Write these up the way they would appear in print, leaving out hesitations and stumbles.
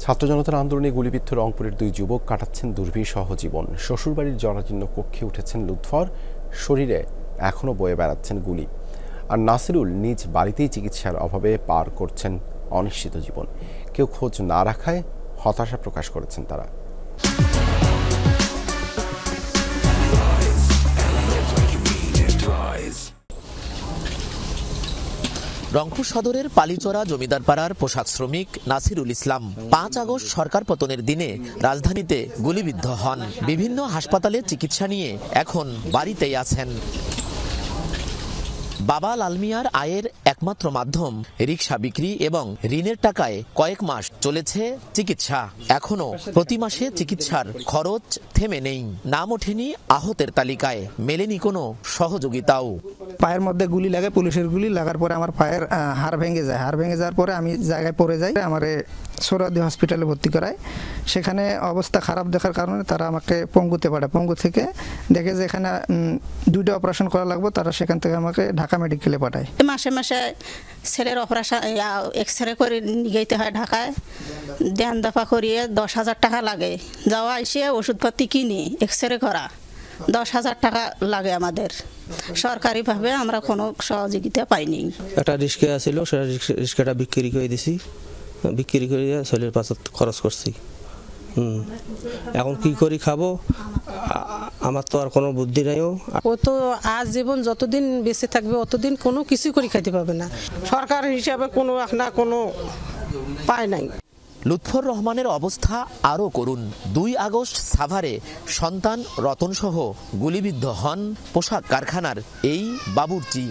ছাত্র জনতার আন্দোলনে গুলিবিদ্ধ রংপুরের দুই যুবক কাটাচ্ছেন দুর্বিষহ জীবন। শ্বশুরবাড়ির জরাজীর্ণ কক্ষে উঠেছেন লুৎফর, শরীরে এখনও বয়ে বেড়াচ্ছেন গুলি। আর নাসিরুল নিজ বাড়িতেই চিকিৎসার অভাবে পার করছেন অনিশ্চিত জীবন। কেউ খোঁজ না রাখায় হতাশা প্রকাশ করেছেন তারা। রংপুর সদরের পালিচরা জমিদার পাড়ার পোশাক শ্রমিক নাসিরুল ইসলাম ৫ আগস্ট সরকার পতনের দিনে রাজধানীতে গুলিবিদ্ধ হন। বিভিন্ন হাসপাতালে চিকিৎসা নিয়ে এখন বাড়িতেই আছেন। বাবা লালমিয়ার আয়ের একমাত্র মাধ্যম রিকশা বিক্রি এবং ঋণের টাকায় কয়েক মাস চলেছে চিকিৎসা। এখনো প্রতি মাসে চিকিৎসার খরচ থেমে নেই। নাম ওঠেনি আহতের তালিকায়, মেলেনি কোনো সহযোগিতাও। পায়ের মধ্যে গুলি লাগে, পুলিশের গুলি লাগার পরে আমার পায়ের হাড় ভেঙে যায়। হাড় ভেঙে যাওয়ার পরে আমি জায়গায় পড়ে যাই। আমার সোহরাওয়ার্দী হসপিটালে ভর্তি করায়। সেখানে অবস্থা খারাপ দেখার কারণে তারা আমাকে পঙ্গুতে পাঠায়। পঙ্গু থেকে দেখে যে এখানে 2টা অপারেশন করা লাগবে, তারা সেখান থেকে আমাকে ঢাকা মেডিকেলে পাঠায়। মাসে মাসে ছেলের অপারেশন এক্সরে করে নিয়ে যেতে হয় ঢাকায়। দেন দফা করিয়ে 10,000 টাকা লাগে। যাওয়া এসে ওষুধপাতি কিনি, এক্সরে করা 10,000 টাকা লাগে আমাদের। সরকারিভাবে আমরা কোনো সহযোগিতা পাইনি। একটা রিক্সা ছিল, সেটা রিক্সাটা বিক্রি করে দিছি। বিক্রি করে ছেলের পাশে খরচ করছি। এখন কি করি খাবো, আমার তো আর কোনো বুদ্ধি নাইও। ও তো আজ জীবন যতদিন বেঁচে থাকবে অতদিন কোনো কিছু করে খাইতে পাবে না। সরকার হিসাবে কোনো কোনো পায় নাই। লুৎফর রহমানের অবস্থা আরও করুন। 2 আগস্ট সাভারে সন্তান রতনসহ গুলিবিদ্ধ হন পোশাক কারখানার এই বাবুর্চি।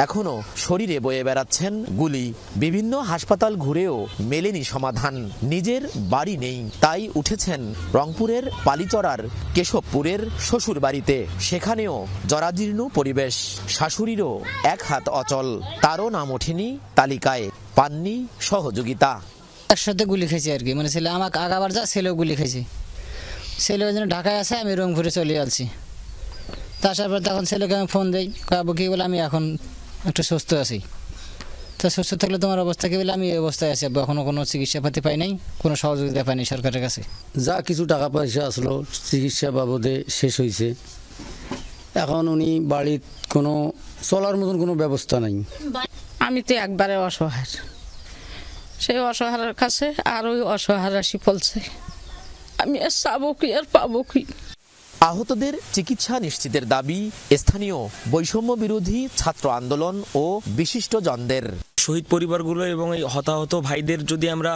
এখনো শরীরে বয়ে বেড়াচ্ছেন গুলি। বিভিন্ন হাসপাতাল ঘুরেও মেলেনি সমাধান। নিজের বাড়ি নেই, তাই উঠেছেন রংপুরের পালিচরার কেশবপুরের শ্বশুর বাড়িতে। সেখানেও জরাজীর্ণ পরিবেশ, শাশুড়িরও এক হাত অচল। তারও নাম ওঠেনি তালিকায়, পাননি সহযোগিতা। একসাথে গুলি খেয়েছি আর কি, মানে ছেলে আমাকে আগাবার যা, ছেলেও গুলি খেয়েছি। ছেলে ওই জন্য ঢাকায় আছে, আমি রংপুরে চলে যাচ্ছি। তার পর তখন ছেলেকে আমি ফোন দিই, কাবু কি বলে আমি এখন একটু সুস্থ আছি। তো সুস্থ থাকলে তোমার অবস্থা কি বলে, আমি এই অবস্থায় আছি। এখনো কোনো চিকিৎসা পাতি পাই নাই, কোনো সহযোগিতা পাইনি সরকারের কাছে। যা কিছু টাকা পয়সা আসলো চিকিৎসা বাবদে শেষ হয়েছে। এখন উনি বাড়ির কোনো চলার মতন কোনো ব্যবস্থা নাই। আমি তো একবারে অসহায়। সেই অসহায়ের কাছে আরো অসহায় রাশি ফলছে। আমি আর চাবো কি আর পাবো কি? আহতদের চিকিৎসা নিশ্চিতের দাবি স্থানীয় বৈষম্য বিরোধী ছাত্র আন্দোলন ও বিশিষ্টজনদের। শহীদ পরিবারগুলো এবং এই হতাহত ভাইদের যদি আমরা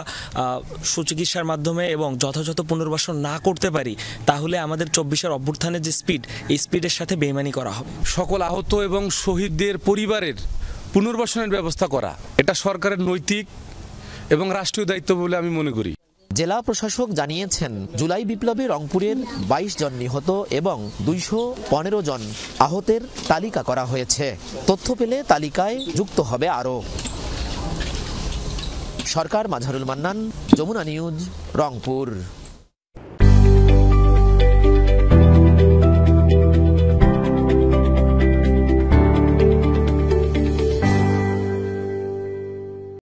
সুচিকিৎসার মাধ্যমে এবং যথাযথ পুনর্বাসন না করতে পারি, তাহলে আমাদের 24-এর অভ্যুত্থানের যে স্পিড, এই স্পিডের সাথে বেইমানি করা হবে। সকল আহত এবং শহীদদের পরিবারের পুনর্বাসনের ব্যবস্থা করা, এটা সরকারের নৈতিক এবং রাষ্ট্রীয় দায়িত্ব বলে আমি মনে করি। জেলা প্রশাসক জানিয়েছেন, জুলাই বিপ্লবে রংপুরের 22 জন নিহত এবং 215 জন আহতের তালিকা করা হয়েছে। তথ্য পেলে তালিকায় যুক্ত হবে আরও। সরকার, মাঝারুল মান্নান, যমুনা নিউজ, রংপুর।